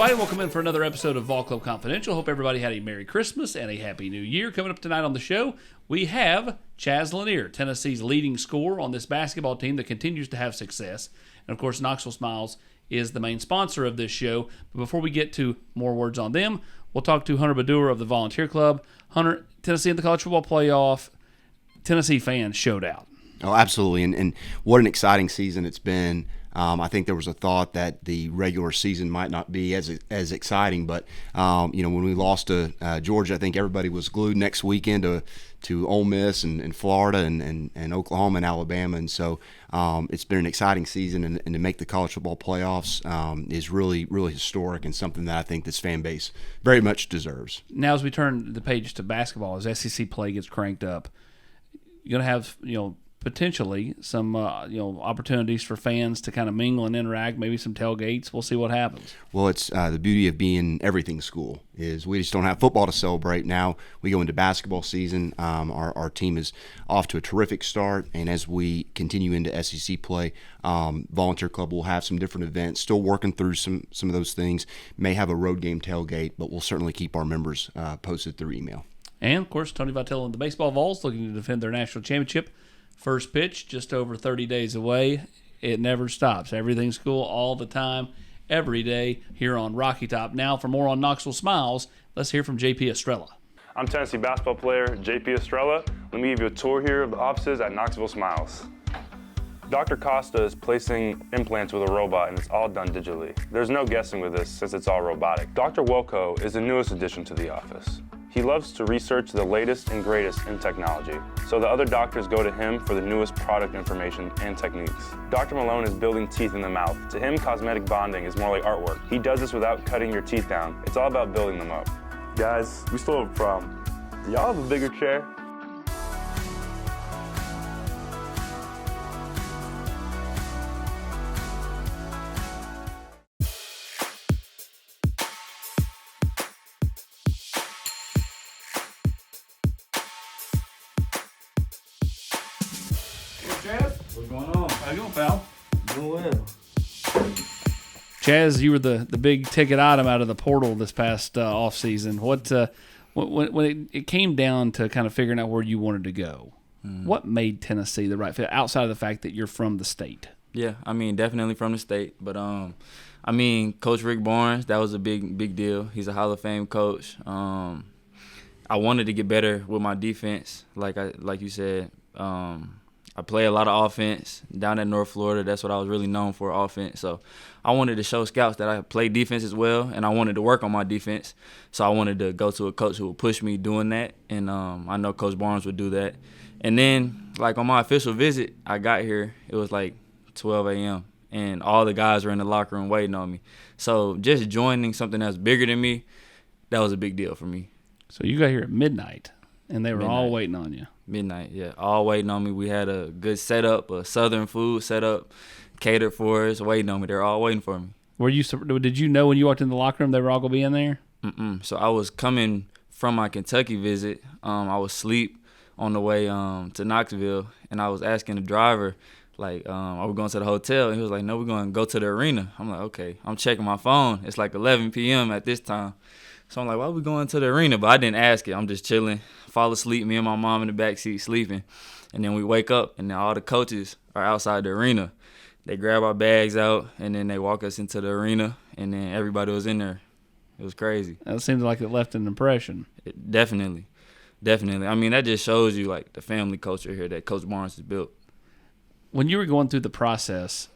everybody. Welcome in for another episode of Vol Club Confidential. Hope everybody had a Merry Christmas and a Happy New Year. Coming up tonight on the show, we have Chaz Lanier, Tennessee's leading scorer on this basketball team that continues to have success. And, of course, Knoxville Smiles is the main sponsor of this show. But before we get to more words on them, we'll talk to Hunter Badur of the Volunteer Club. Hunter, Tennessee in the College Football Playoff, Tennessee fans showed out. Oh, absolutely. And what an exciting season it's been. I think there was a thought that the regular season might not be as exciting, but when we lost to Georgia, I think everybody was glued next weekend to Ole Miss and Florida and Oklahoma and Alabama, and so it's been an exciting season, and to make the college football playoffs is really, really historic and something that I think this fan base very much deserves. Now, as we turn the page to basketball, as SEC play gets cranked up, you're going to have potentially some opportunities for fans to kind of mingle and interact, maybe some tailgates. We'll see what happens. Well, it's the beauty of being everything school is we just don't have football to celebrate. Now we go into basketball season. Our team is off to a terrific start, and as we continue into SEC play, Volunteer Club will have some different events, still working through some of those things. May have a road game tailgate, but we'll certainly keep our members posted through email. And, of course, Tony Vitello and the baseball Vols looking to defend their national championship. First pitch, just over 30 days away. It never stops. Everything's cool all the time, every day, here on Rocky Top. Now, for more on Knoxville Smiles, let's hear from J.P. Estrella. I'm Tennessee basketball player J.P. Estrella. Let me give you a tour here of the offices at Knoxville Smiles. Dr. Costa is placing implants with a robot, and it's all done digitally. There's no guessing with this since it's all robotic. Dr. Welko is the newest addition to the office. He loves to research the latest and greatest in technology, so the other doctors go to him for the newest product information and techniques. Dr. Malone is building teeth in the mouth. To him, cosmetic bonding is more like artwork. He does this without cutting your teeth down. It's all about building them up. Guys, we still have a problem. Do y'all have a bigger chair? What's going on? How you doing, pal? Doing well. Chaz, you were the big ticket item out of the portal this past offseason. When it came down to kind of figuring out where you wanted to go, what made Tennessee the right fit, outside of the fact that you're from the state? Yeah, definitely from the state. But, Coach Rick Barnes, that was a big deal. He's a Hall of Fame coach. I wanted to get better with my defense, like you said. I play a lot of offense down at North Florida. That's what I was really known for, offense. So I wanted to show scouts that I play defense as well, and I wanted to work on my defense. So I wanted to go to a coach who would push me doing that, and I know Coach Barnes would do that. And then, on my official visit, I got here, it was 12 a.m., and all the guys were in the locker room waiting on me. So just joining something that's bigger than me, that was a big deal for me. So you got here at midnight, and they were all waiting on you. Midnight, yeah. All waiting on me. We had a good setup, a Southern food setup, catered for us, waiting on me. They're all waiting for me. Did you know when you walked in the locker room they were all going to be in there? So I was coming from my Kentucky visit. I was asleep on the way to Knoxville, and I was asking the driver, are we going to the hotel? And he was like, no, we're going to go to the arena. I'm like, okay. I'm checking my phone. It's 11 p.m. at this time. So I'm like, why are we going to the arena? But I didn't ask it. I'm just chilling, fall asleep, me and my mom in the backseat sleeping. And then we wake up, and then all the coaches are outside the arena. They grab our bags out, and then they walk us into the arena, and then everybody was in there. It was crazy. That seems like it left an impression. Definitely. That just shows you, the family culture here that Coach Barnes has built. When you were going through the process,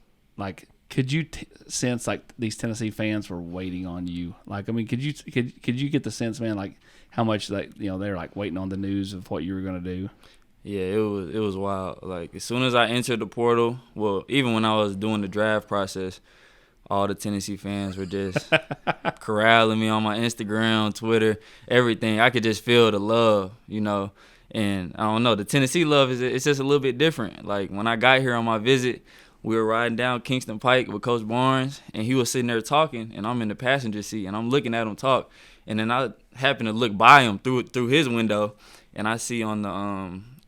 could you sense these Tennessee fans were waiting on you? Could you get the sense, man, how much they're waiting on the news of what you were going to do? Yeah, it was wild. As soon as I entered the portal, well, even when I was doing the draft process, all the Tennessee fans were just corralling me on my Instagram, Twitter, everything. I could just feel the love, And I don't know, the Tennessee love it's just a little bit different. When I got here on my visit, we were riding down Kingston Pike with Coach Barnes, and he was sitting there talking, and I'm in the passenger seat, and I'm looking at him talk. And then I happened to look by him through his window, and I see on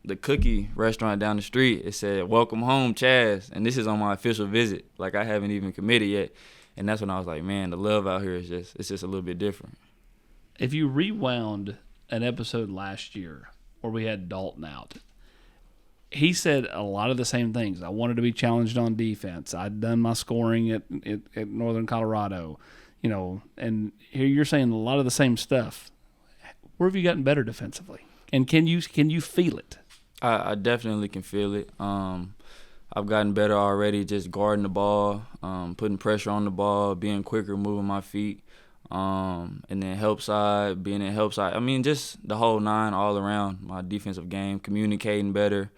the cookie restaurant down the street, it said, "Welcome home, Chaz." And this is on my official visit. I haven't even committed yet. And that's when I was like, man, the love out here is it's just a little bit different. If you rewound an episode last year where we had Dalton out, he said a lot of the same things. I wanted to be challenged on defense. I'd done my scoring at Northern Colorado, and here you're saying a lot of the same stuff. Where have you gotten better defensively? And can you feel it? I definitely can feel it. I've gotten better already just guarding the ball, putting pressure on the ball, being quicker, moving my feet, and then being in help side. I mean, just the whole nine all around, my defensive game, communicating better,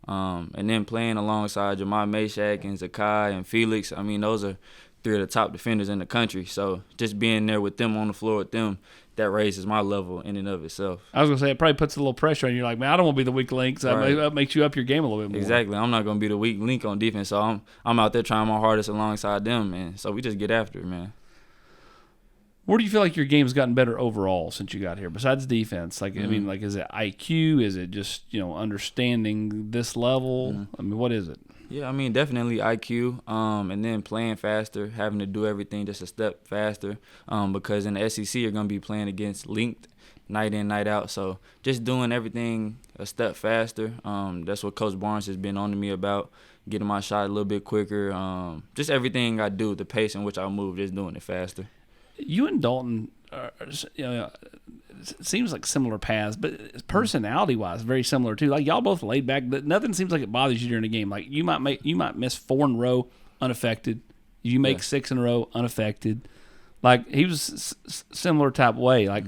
and then playing alongside Jamai Meshack and Zakai and Felix. I mean, those are three of the top defenders in the country. So just being there with them on the floor with them, that raises my level in and of itself. I was going to say, it probably puts a little pressure on you. You're like, man, I don't want to be the weak link, so that makes you up your game a little bit more. Exactly. I'm not going to be the weak link on defense, so I'm out there trying my hardest alongside them, man. So we just get after it, man. Where do you feel like your game's gotten better overall since you got here, besides defense? Like, I mean, is it IQ? Is it just, understanding this level? I mean, what is it? Yeah, I mean, definitely IQ, and then playing faster, having to do everything just a step faster, because in the SEC you're going to be playing against linked night in, night out. So just doing everything a step faster. That's what Coach Barnes has been on to me about, getting my shot a little bit quicker. Just everything I do, the pace in which I move, just doing it faster. You and Dalton are, it seems like similar paths, but personality-wise, very similar too. Like y'all both laid back, but nothing seems like it bothers you during a game. Like you might miss 4 in a row unaffected. You make 6 in a row unaffected. Like he was similar type way. Like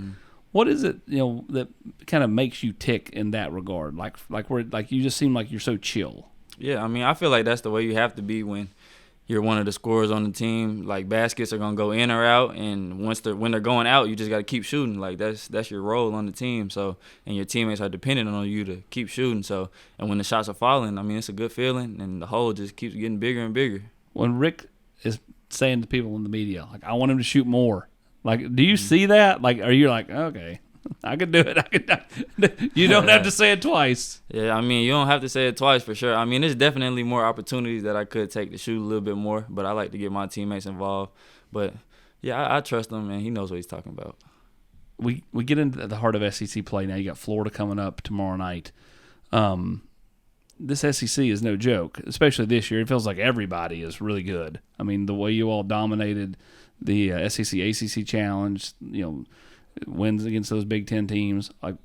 what is it that kind of makes you tick in that regard? Like you just seem like you're so chill. Yeah, I mean I feel like that's the way you have to be when you're one of the scorers on the team. Like baskets are gonna go in or out, and when they're going out, you just gotta keep shooting. Like that's your role on the team. So, and your teammates are dependent on you to keep shooting. So, and when the shots are falling, I mean it's a good feeling, and the hole just keeps getting bigger and bigger. When Rick is saying to people in the media, like I want him to shoot more. Like, do you see that? Like, are you like, okay, I could do it. You don't have to say it twice. Yeah, I mean, you don't have to say it twice for sure. I mean, there's definitely more opportunities that I could take to shoot a little bit more, but I like to get my teammates involved. But, yeah, I trust him, and he knows what he's talking about. We get into the heart of SEC play now. You got Florida coming up tomorrow night. This SEC is no joke, especially this year. It feels like everybody is really good. I mean, the way you all dominated the SEC ACC Challenge, wins against those Big Ten teams. Like,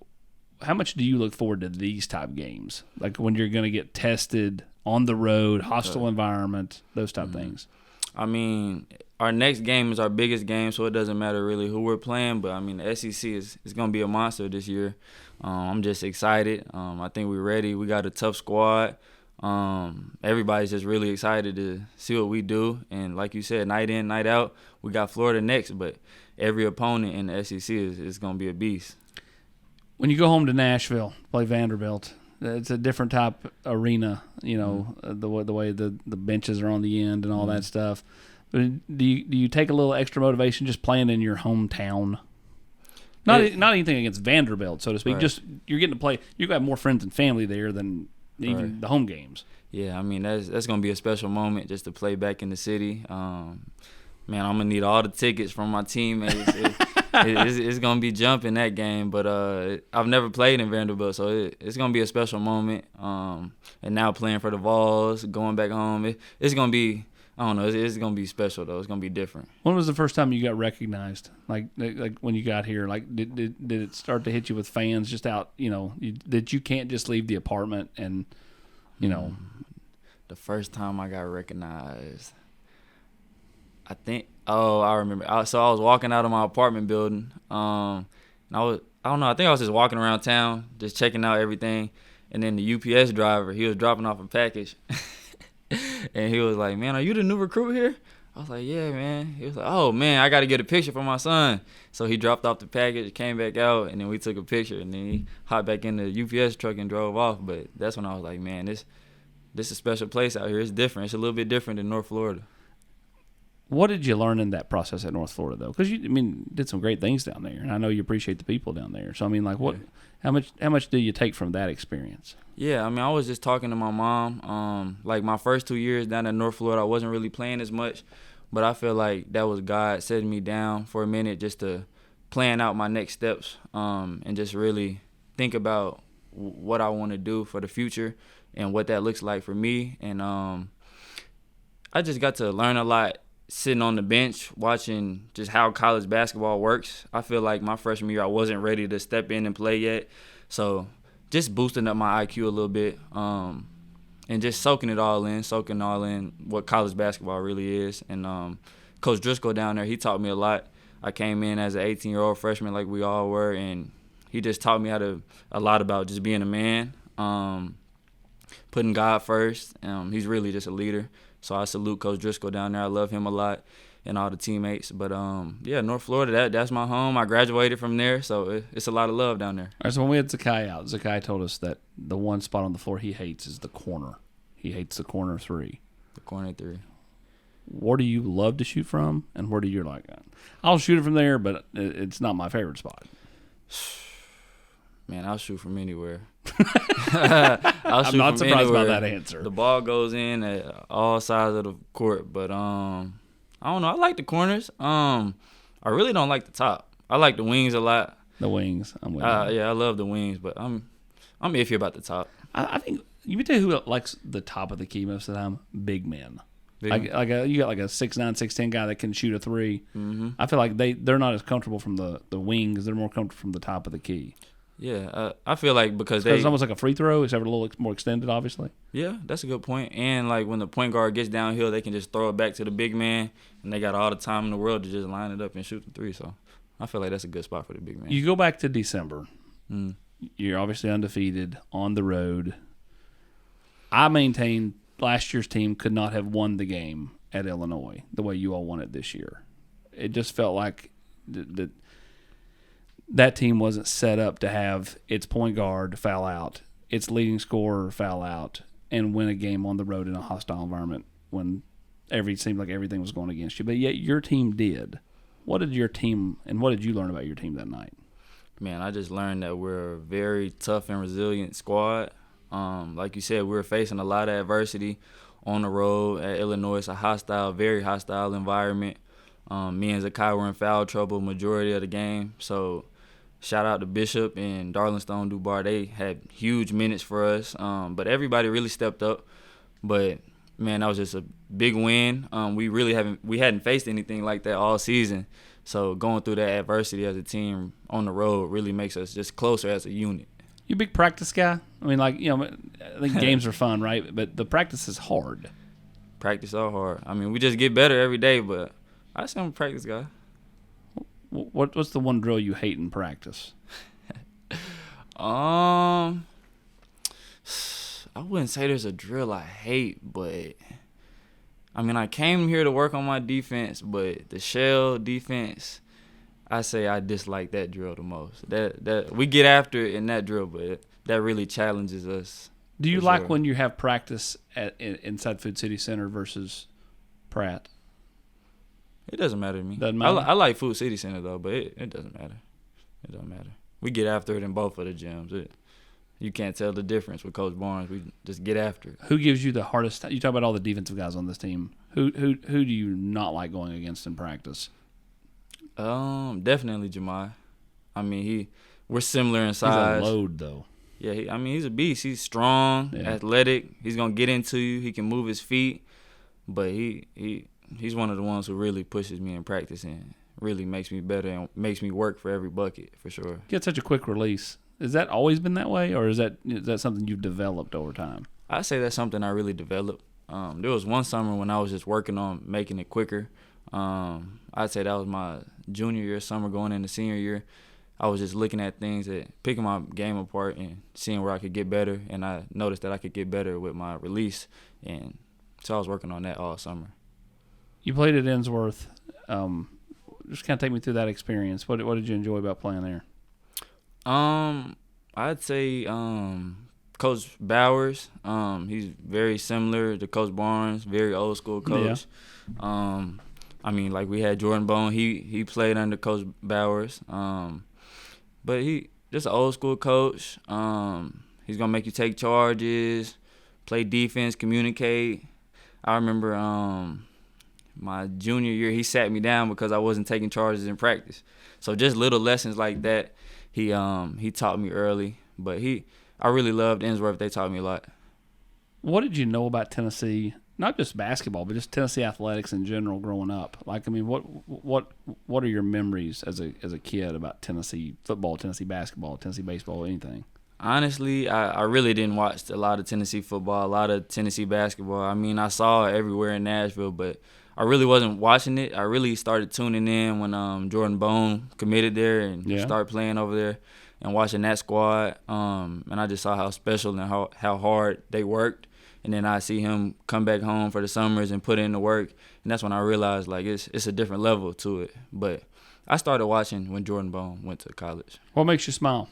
how much do you look forward to these type games? Like when you're going to get tested on the road, hostile environment, those type things. I mean, our next game is our biggest game, so it doesn't matter really who we're playing. But, I mean, the SEC is going to be a monster this year. I'm just excited. I think we're ready. We got a tough squad. Everybody's just really excited to see what we do. And like you said, night in, night out, we got Florida next. But every opponent in the SEC is going to be a beast. When you go home to Nashville, play Vanderbilt, it's a different type arena, the way the benches are on the end and all that stuff. But do you take a little extra motivation just playing in your hometown? Not anything against Vanderbilt, so to speak. Right. Just you're getting to play. You got more friends and family there than even the home games. Yeah, I mean that's gonna be a special moment just to play back in the city. Man, I'm gonna need all the tickets from my teammates. It's gonna be jumping that game, but I've never played in Vanderbilt, so it's gonna be a special moment. And now playing for the Vols, going back home, it's gonna be. I don't know. It's gonna be special though. It's gonna be different. When was the first time you got recognized? Like when you got here? Like did it start to hit you with fans just out? That you can't just leave the apartment and, The first time I got recognized, I think. Oh, I remember. So I was walking out of my apartment building. And I don't know. I think I was just walking around town, just checking out everything. And then the UPS driver, he was dropping off a package. And he was like, man, are you the new recruit here? I was like, yeah, man. He was like, oh, man, I got to get a picture for my son. So he dropped off the package, came back out, and then we took a picture. And then he hopped back in the UPS truck and drove off. But that's when I was like, man, this is a special place out here. It's different. It's a little bit different than North Florida. What did you learn in that process at North Florida, though? Because you, did some great things down there, and I know you appreciate the people down there. So, what? Yeah. How much do you take from that experience? Yeah, I was just talking to my mom. Like my first 2 years down in North Florida, I wasn't really playing as much, but I feel like that was God setting me down for a minute just to plan out my next steps, and just really think about what I want to do for the future and what that looks like for me. And I just got to learn a lot sitting on the bench, watching just how college basketball works. I feel like my freshman year I wasn't ready to step in and play yet. So just boosting up my IQ a little bit, and just soaking all in what college basketball really is. And Coach Driscoll down there, he taught me a lot. I came in as an 18-year-old freshman like we all were, and he just taught me a lot about just being a man, putting God first. He's really just a leader. So I salute Coach Driscoll down there. I love him a lot and all the teammates. But, yeah, North Florida, that's my home. I graduated from there, so it's a lot of love down there. All right, so when we had Zakai out, Zakai told us that the one spot on the floor he hates is the corner. He hates the corner three. The corner three. Where do you love to shoot from, and where do you like, I'll shoot it from there, but it's not my favorite spot? Man, I'll shoot from anywhere. I'm not surprised by that answer. The ball goes in at all sides of the court, but I don't know. I like the corners. I really don't like the top. I like the wings a lot. The wings, I'm with you. Yeah, I love the wings, but I'm iffy about the top. I think you can tell who likes the top of the key most of the time. Big men. You got like a 6'9", 6'10" guy that can shoot a three. Mm-hmm. I feel like they're not as comfortable from the wings. They're more comfortable from the top of the key. Yeah, I feel like because it's almost like a free throw, except a little more extended, obviously. Yeah, that's a good point. And like when the point guard gets downhill, they can just throw it back to the big man, and they got all the time in the world to just line it up and shoot the three. So I feel like that's a good spot for the big man. You go back to December. You're obviously undefeated on the road. I maintain last year's team could not have won the game at Illinois the way you all won it this year. It just felt like that team wasn't set up to have its point guard foul out, its leading scorer foul out, and win a game on the road in a hostile environment when it seemed like everything was going against you. But yet your team did. What did you learn about your team that night? Man, I just learned that we're a very tough and resilient squad. Like you said, we were facing a lot of adversity on the road at Illinois. It's a very hostile environment. Me and Zakai were in foul trouble majority of the game. So shout out to Bishop and Darlington Dubar. They had huge minutes for us. But everybody really stepped up. But man, that was just a big win. We hadn't faced anything like that all season. So going through that adversity as a team on the road really makes us just closer as a unit. You a big practice guy? I mean, I think games are fun, right? But the practice is hard. Practice are hard. I mean, we just get better every day, but I say I'm a practice guy. What's the one drill you hate in practice? I wouldn't say there's a drill I hate, but I mean, I came here to work on my defense, but the shell defense, I say I dislike that drill the most. That we get after it in that drill, but that really challenges us. Do you like when you have practice inside Food City Center versus Pratt? It doesn't matter to me. Doesn't matter? I like Food City Center though, but it doesn't matter. It doesn't matter. We get after it in both of the gyms. You can't tell the difference with Coach Barnes. We just get after it. Who gives you the hardest? You talk about all the defensive guys on this team. Who do you not like going against in practice? Definitely Jemai. I mean, we're similar in size. He's a load though. Yeah, he's a beast. He's strong, athletic. He's gonna get into you. He can move his feet, but he's one of the ones who really pushes me in practice and really makes me better and makes me work for every bucket for sure. You got such a quick release. Has that always been that way, or is that something you've developed over time? I say that's something I really developed. There was one summer when I was just working on making it quicker. I'd say that was my junior year summer going into senior year. I was just looking at things, picking my game apart and seeing where I could get better, and I noticed that I could get better with my release, and so I was working on that all summer. You played at Ensworth. Just kind of take me through that experience. What did you enjoy about playing there? I'd say Coach Bowers. He's very similar to Coach Barnes, very old school coach. Yeah. I mean, like we had Jordan Bone. He played under Coach Bowers. But he just an old school coach. He's gonna make you take charges, play defense, communicate. I remember My junior year, he sat me down because I wasn't taking charges in practice. So just little lessons like that, he taught me early. But I really loved Innsworth. They taught me a lot. What did you know about Tennessee? Not just basketball, but just Tennessee athletics in general growing up. Like, I mean, what are your memories as a kid about Tennessee football, Tennessee basketball, Tennessee baseball, anything? Honestly, I really didn't watch a lot of Tennessee football, a lot of Tennessee basketball. I mean, I saw it everywhere in Nashville, but I really wasn't watching it. I really started tuning in when Jordan Bone committed there and started playing over there and watching that squad. And I just saw how special and how hard they worked. And then I see him come back home for the summers and put in the work. And that's when I realized, like, it's a different level to it. But I started watching when Jordan Bone went to college. What makes you smile?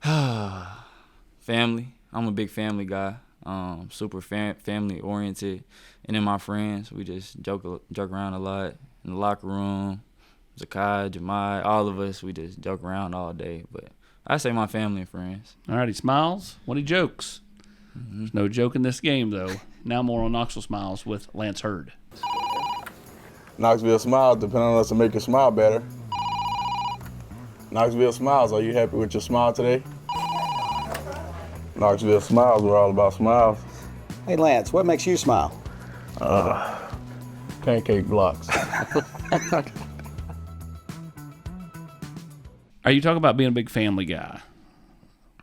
Family. I'm a big family guy. Super family oriented. And then my friends, we just joke around a lot in the locker room. Zakai, Jemai, all of us, we just joke around all day. But I say my family and friends. All right, he smiles when he jokes. There's no joke in this game, though. Now more on Knoxville Smiles with Lance Hurd. Knoxville Smiles depend on us to make you smile better. Knoxville Smiles, are you happy with your smile today? Knoxville Smiles, we're all about smiles. Hey Lance, what makes you smile? Pancake blocks. Are you talking about being a big family guy?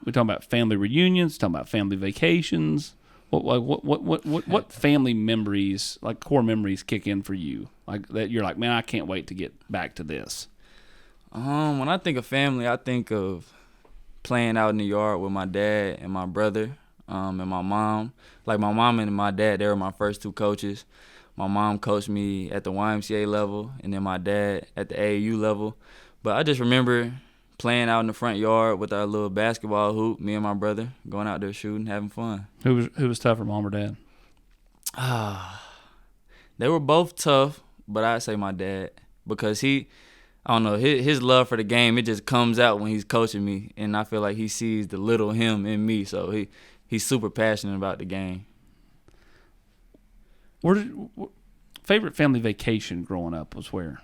We talking about family reunions, talking about family vacations. What family memories, like core memories, kick in for you? Like that you're like, man, I can't wait to get back to this. When I think of family, I think of playing out in the yard with my dad and my brother, and my mom. Like my mom and my dad, they were my first two coaches. My mom coached me at the YMCA level, and then my dad at the AAU level. But I just remember playing out in the front yard with our little basketball hoop, me and my brother, going out there shooting, having fun. Who was tougher, mom or dad? They were both tough, but I'd say my dad because I don't know, his love for the game, it just comes out when he's coaching me, and I feel like he sees the little him in me, so he's super passionate about the game. Favorite family vacation growing up was where?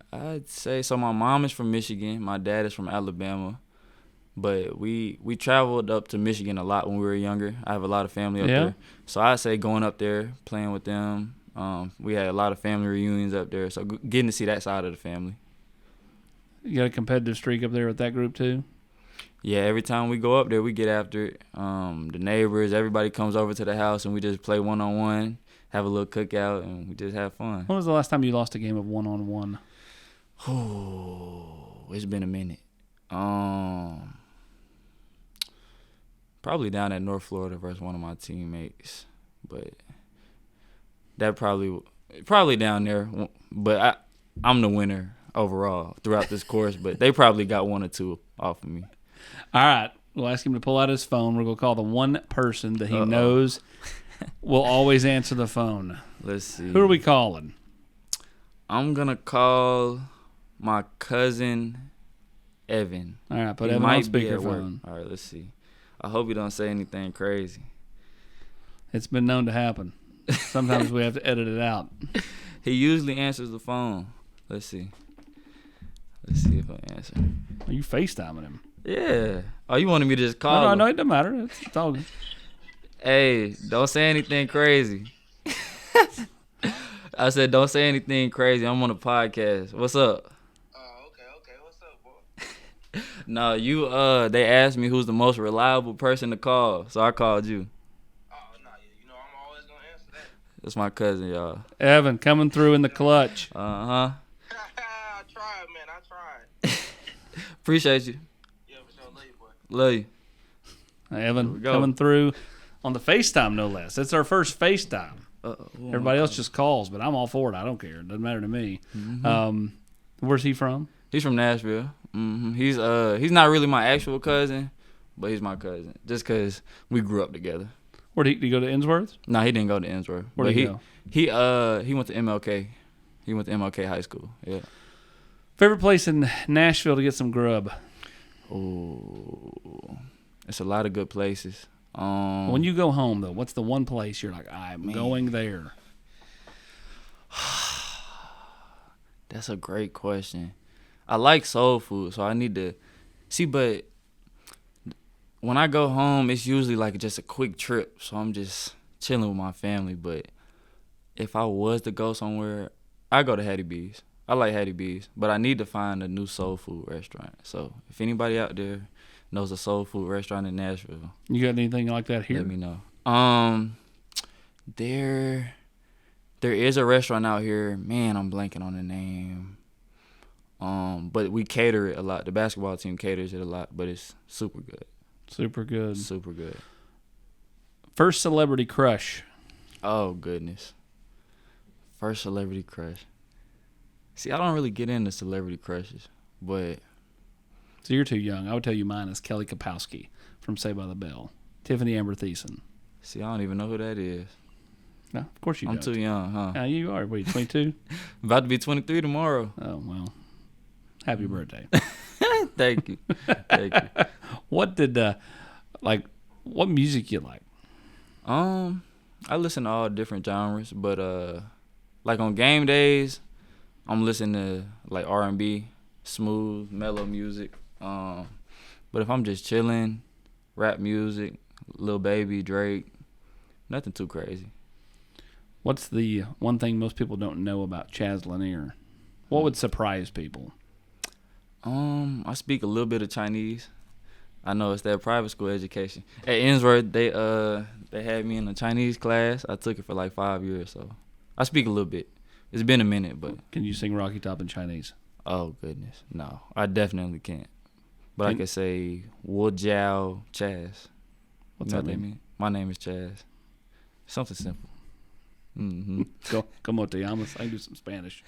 I'd say so. My mom is from Michigan. My dad is from Alabama. But we traveled up to Michigan a lot when we were younger. I have a lot of family up there. So I'd say going up there, playing with them. We had a lot of family reunions up there. So getting to see that side of the family. You got a competitive streak up there with that group too? Yeah, every time we go up there, we get after it. The neighbors, everybody comes over to the house, and we just play one-on-one, have a little cookout, and we just have fun. When was the last time you lost a game of one-on-one? Oh, it's been a minute. Probably down at North Florida versus one of my teammates, but that probably down there. But I'm the winner overall throughout this course. But they probably got one or two off of me. All right, we'll ask him to pull out his phone. We're gonna call the one person that he knows will always answer the phone. Let's see. Who are we calling? I'm gonna call my cousin Evan. All right, put Evan on speakerphone. All right, let's see. I hope you don't say anything crazy. It's been known to happen. Sometimes we have to edit it out. He usually answers the phone. Let's see if I answer. Are you FaceTiming him? Yeah. Oh, you wanted me to just call him? No, it doesn't matter. It's all good. Hey, don't say anything crazy. I said, don't say anything crazy. I'm on a podcast. What's up? Okay. What's up, boy? No, they asked me who's the most reliable person to call, so I called you. Oh, no, you know I'm always going to answer that. That's my cousin, y'all. Evan coming through in the clutch. Uh-huh. I tried, man. I tried. Appreciate you. Yeah, for sure. Love you, boy. Love you. Evan coming through on the FaceTime, no less. It's our first FaceTime. Everybody else just calls, but I'm all for it. I don't care. It doesn't matter to me. Mm-hmm. Where's he from? He's from Nashville. Mm-hmm. He's not really my actual cousin, but he's my cousin just because we grew up together. Where did he go to Innsworth? No, he didn't go to Innsworth. Where did he go? He went to MLK. He went to MLK High School. Yeah. Favorite place in Nashville to get some grub? Oh, it's a lot of good places. When you go home, though, what's the one place you're like, I'm going there? That's a great question. I like soul food, so I need to see. But when I go home, it's usually like just a quick trip, so I'm just chilling with my family. But if I was to go somewhere, I go to Hattie B's. I like Hattie B's, but I need to find a new soul food restaurant. So if anybody out there knows a soul food restaurant in Nashville, You got anything like that here? let me know. There is a restaurant out here. Man, I'm blanking on the name. But we cater it a lot. The basketball team caters it a lot, but it's super good. Super good. Super good. First celebrity crush. Oh, goodness. First celebrity crush. See, I don't really get into celebrity crushes, but So you're too young. I would tell you mine is Kelly Kapowski from Saved by the Bell. Tiffany Amber Thiessen. see, I don't even know who that is. No, of course you I'm don't. too young, huh? Yeah, you are. What are you, 22? About to be 23 tomorrow. Oh, well. Happy birthday. Thank you. Thank you. What did, what music you like? I listen to all different genres, but like on game days, I'm listening to like R&B, smooth, mellow music. But if I'm just chilling, rap music, Lil Baby, Drake, nothing too crazy. What's the one thing most people don't know about Chaz Lanier? What would surprise people? I speak a little bit of Chinese. I know it's that private school education. At Innsworth, they had me in a Chinese class. I took it for like 5 years, so I speak a little bit. It's been a minute, but Can you sing Rocky Top in Chinese? oh goodness, no, I definitely can't. But I can say Wu Jiao Chaz. What's You know that what mean? mean? My name is Chaz. Something simple. Mm-hmm. Como te llamas? I can do some Spanish.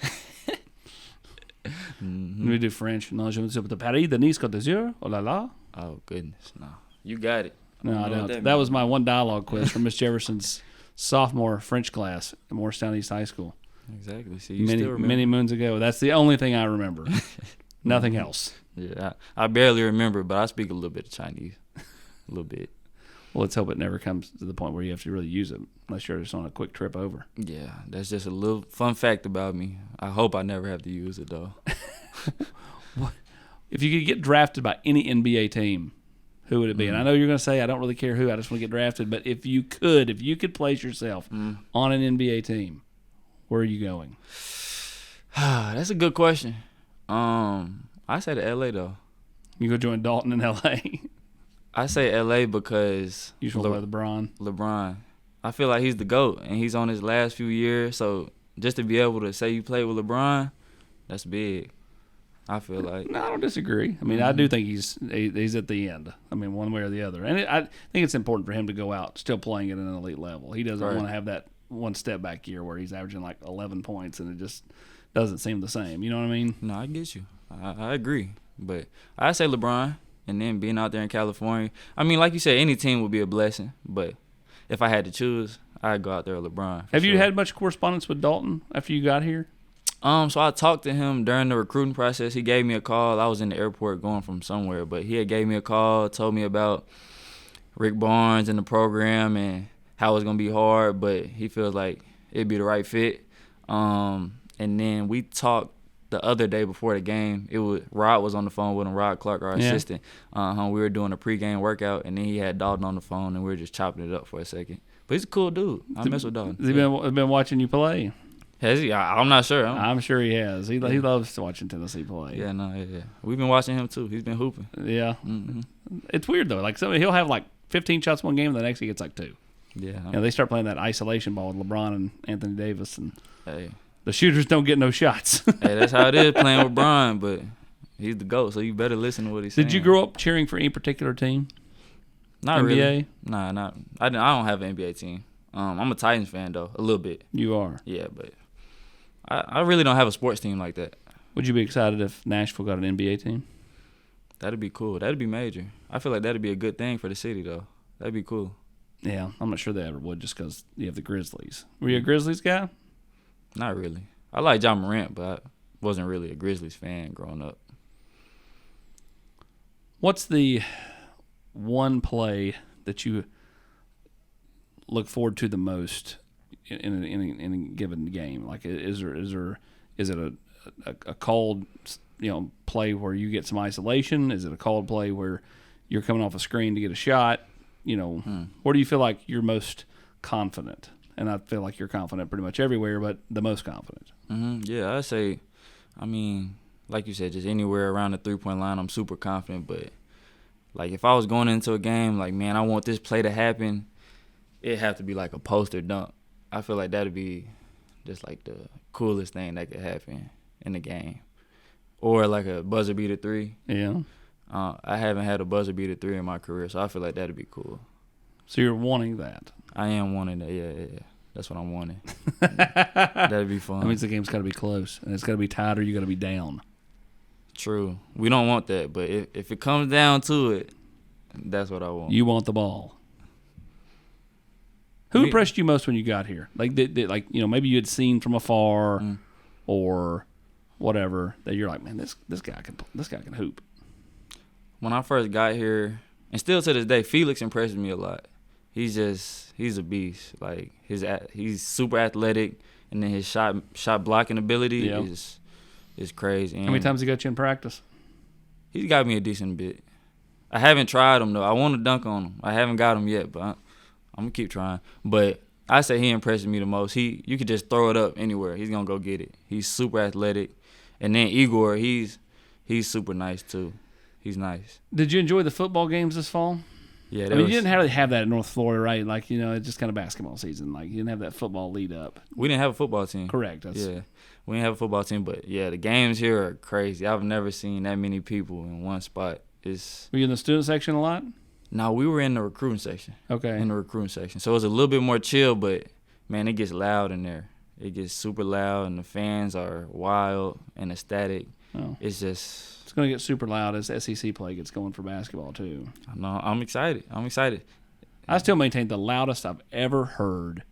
Mm-hmm. Let me do French. Non, je me suis de Paris, de Nice, Côte d'Azur. Oh la la. Oh goodness, no. You got it. No, I know don't. what That was my one dialogue quiz from Miss Jefferson's sophomore French class at Morristown East High School. Exactly. See, you Many, still remember. many moons ago. That's the only thing I remember. Nothing else. Yeah, I barely remember, but I speak a little bit of Chinese. A little bit. Well, let's hope it never comes to the point where you have to really use it, unless you're just on a quick trip over. Yeah, that's just a little fun fact about me. I hope I never have to use it, though. If you could get drafted by any NBA team, who would it be? And I know you're going to say, I don't really care who, I just want to get drafted. But if you could place yourself on an NBA team, where are you going? That's a good question. I say to L.A., though. You go join Dalton in L.A. I say L.A. because You just want to play LeBron. LeBron. I feel like he's the GOAT, and he's on his last few years. So just to be able to say you played with LeBron, that's big. I feel like. No, I don't disagree. I mean, I do think he's at the end. I mean, one way or the other. And I think it's important for him to go out still playing at an elite level. He doesn't Right. want to have that one step back year where he's averaging like 11 points and it just doesn't seem the same. You know what I mean? No, I get you. I agree. But I say LeBron, and then being out there in California. I mean, like you said, any team would be a blessing. But if I had to choose, I'd go out there with LeBron. Have you had much correspondence with Dalton after you got here? So I talked to him during the recruiting process. He gave me a call. I was in the airport going from somewhere, but he had gave me a call, told me about Rick Barnes and the program and how it's gonna be hard, but he feels like it'd be the right fit. And then we talked the other day before the game. Rod was on the phone with him, Rod Clark, our assistant. We were doing a pregame workout, and then he had Dalton on the phone, and we were just chopping it up for a second. But he's a cool dude. I mess with Dalton. Has he been watching you play? Has he? I'm not sure. I'm sure he has. He loves watching Tennessee play. Yeah. We've been watching him too. He's been hooping. Yeah. Mm-hmm. It's weird though. Like he'll have like 15 shots one game, and the next he gets like 2. Yeah. You know, they start playing that isolation ball with LeBron and Anthony Davis, and Hey, the shooters don't get no shots. that's how it is playing with Brian, but he's the GOAT, so you better listen to what he's saying. Did you grow up cheering for any particular team? Not NBA? really. Nah, I don't have an NBA team. I'm a Titans fan though, a little bit. You are. Yeah, but I really don't have a sports team like that. Would you be excited if Nashville got an NBA team? That'd be cool. That'd be major. I feel like that'd be a good thing for the city though. That'd be cool. Yeah, I'm not sure they ever would just because you have the Grizzlies. Were you a Grizzlies guy? Not really. I like John Morant, but I wasn't really a Grizzlies fan growing up. What's the one play that you look forward to the most in a given game? Like, is it a called play where you get some isolation? Is it a called play where you're coming off a screen to get a shot? Where do you feel like you're most confident? And I feel like you're confident pretty much everywhere, but the most confident. Yeah, I'd say, like you said, just anywhere around the 3-point line, I'm super confident. But, like, if I was going into a game, like, man, I want this play to happen, it'd have to be like a poster dunk. I feel like that'd be just like the coolest thing that could happen in the game. Or like a buzzer beater 3. Yeah. I haven't had a buzzer beater 3 in my career, so I feel like that'd be cool. So you're wanting that. I am wanting that. Yeah. That's what I'm wanting. That'd be fun. That means the game's got to be close, and it's got to be tied, or you got to be down. True. We don't want that, but if it comes down to it, that's what I want. You want the ball. Who impressed you most when you got here? Like, maybe you had seen from afar, or whatever, that you're like, man, this guy can hoop. When I first got here, and still to this day, Felix impresses me a lot. He's a beast. Like, he's super athletic, and then his shot blocking ability is crazy. And how many times he got you in practice? He's got me a decent bit. I haven't tried him though. I want to dunk on him. I haven't got him yet, but I'm gonna keep trying. But I say he impresses me the most. You could just throw it up anywhere. He's gonna go get it. He's super athletic, and then Igor, he's super nice too. He's nice. Did you enjoy the football games this fall? Yeah, you didn't really have that in North Florida, right? Like, it's just kind of basketball season. Like, you didn't have that football lead up. We didn't have a football team. Correct. We didn't have a football team, but yeah, the games here are crazy. I've never seen that many people in one spot. Were you in the student section a lot? No, we were in the recruiting section. Okay. In the recruiting section. So it was a little bit more chill, but, man, it gets loud in there. It gets super loud, and the fans are wild and ecstatic. Oh. It's going to get super loud as SEC play gets going for basketball, too. I know. I'm excited. I still maintain the loudest I've ever heard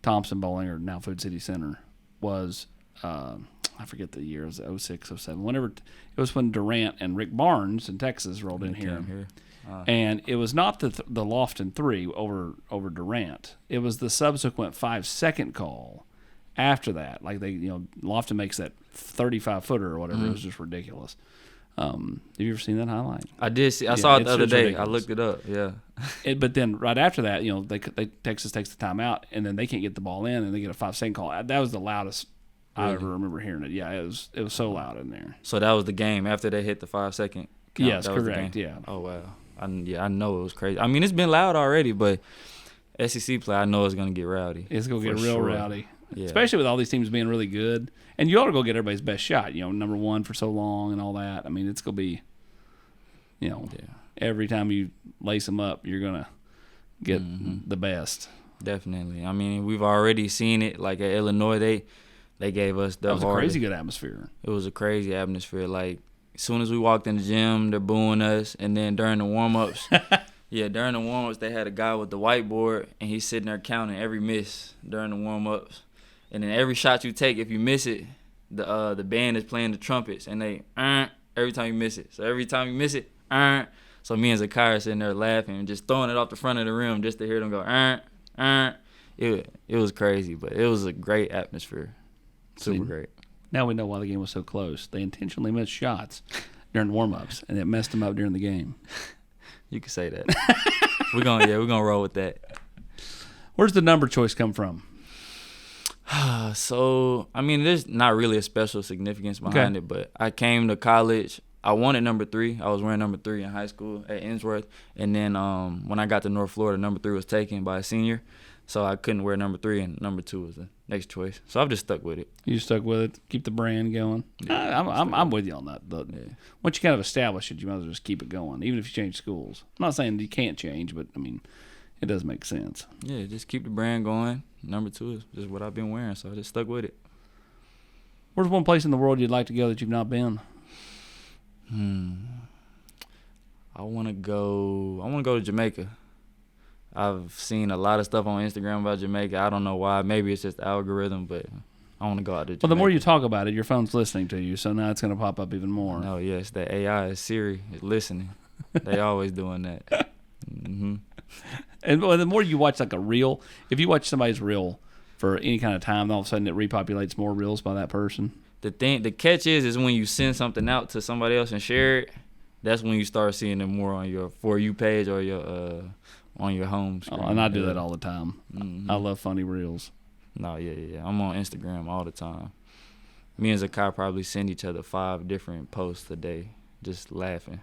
Thompson Bowling, or now Food City Center, was, I forget the year, it was 06, 07. Whenever, it was when Durant and Rick Barnes in Texas rolled in here. And it was not the Lofton 3 over Durant. It was the subsequent 5-second call after that. Like, Lofton makes that 35-footer or whatever. It was just ridiculous. Have you ever seen that highlight? I did see. I saw it the other day. Ridiculous. I looked it up. Yeah. But then right after that, Texas takes the timeout, and then they can't get the ball in, and they get a 5-second call. That was the loudest I ever remember hearing it. Yeah, it was so loud in there. So that was the game after they hit the 5-second count. Yes, correct. Yeah. Oh wow. I know it was crazy. I mean, it's been loud already, but SEC play, I know it's gonna get rowdy. It's gonna get real rowdy. Yeah. Especially with all these teams being really good. And you ought to go get everybody's best shot, number one for so long and all that. I mean, it's going to be, every time you lace them up, you're going to get the best. Definitely. I mean, we've already seen it. Like at Illinois, they gave us the That was a crazy good atmosphere. It was a crazy atmosphere. Like, as soon as we walked in the gym, they're booing us. And then during the warm-ups, during the warm-ups, they had a guy with the whiteboard, and he's sitting there counting every miss during the warm-ups. And then every shot you take, if you miss it, the band is playing the trumpets, and they every time you miss it. So every time you miss it, so me and Zakai are sitting there laughing and just throwing it off the front of the rim just to hear them go It was crazy, but it was a great atmosphere. Super great. Now we know why the game was so close. They intentionally missed shots during warm-ups, and it messed them up during the game. You could say that. we're gonna roll with that. Where's the number choice come from? So, I mean, there's not really a special significance behind it, but I came to college. I wanted number 3. I was wearing number 3 in high school at Innsworth. And then when I got to North Florida, number 3 was taken by a senior. So I couldn't wear number 3, and number 2 was the next choice. So I've just stuck with it. You stuck with it? Keep the brand going? Yeah, I'm with you on that. Once you kind of establish it, you might as well just keep it going, even if you change schools. I'm not saying you can't change, but, I mean, it does make sense. Yeah, just keep the brand going. Number 2 is just what I've been wearing, so I just stuck with it. Where's one place in the world you'd like to go that you've not been? I want to go to Jamaica. I've seen a lot of stuff on Instagram about Jamaica. I don't know why. Maybe it's just the algorithm, but I want to go out to Jamaica. Well, the more you talk about it, your phone's listening to you, so now it's going to pop up even more. Oh, yes, the AI is Siri is listening. They always doing that. And the more you watch like a reel, if you watch somebody's reel for any kind of time, all of a sudden it repopulates more reels by that person. The catch is when you send something out to somebody else and share it. That's when you start seeing them more on your For You page or your on your home screen. And I do that all the time. Mm-hmm. I love funny reels. No, yeah. I'm on Instagram all the time. Me and Zakai probably send each other 5 different posts a day, just laughing.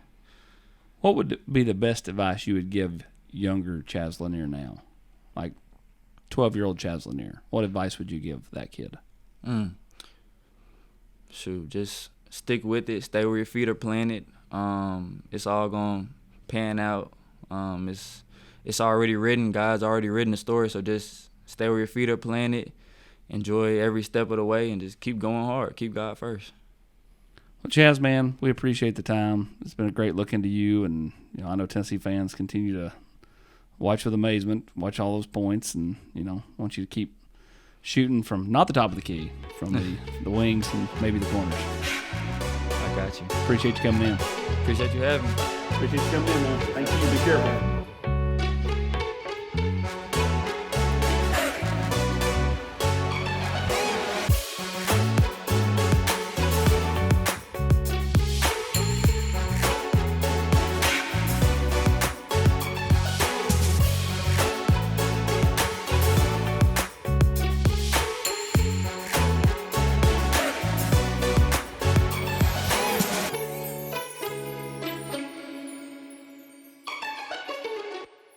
What would be the best advice you would give younger Chaz Lanier now? Like 12-year-old Chaz Lanier. What advice would you give that kid? Shoot, just stick with it. Stay where your feet are planted. It's all gonna pan out. It's already written. God's already written the story. So just stay where your feet are planted. Enjoy every step of the way, and just keep going hard. Keep God first. Well, Chaz, man, we appreciate the time. It's been a great look into you, and I know Tennessee fans continue to watch with amazement, watch all those points, and want you to keep shooting from not the top of the key, from the wings and maybe the corners. I got you. Appreciate you coming in. Appreciate you having me. Appreciate you coming in, man. Thank you. Be careful.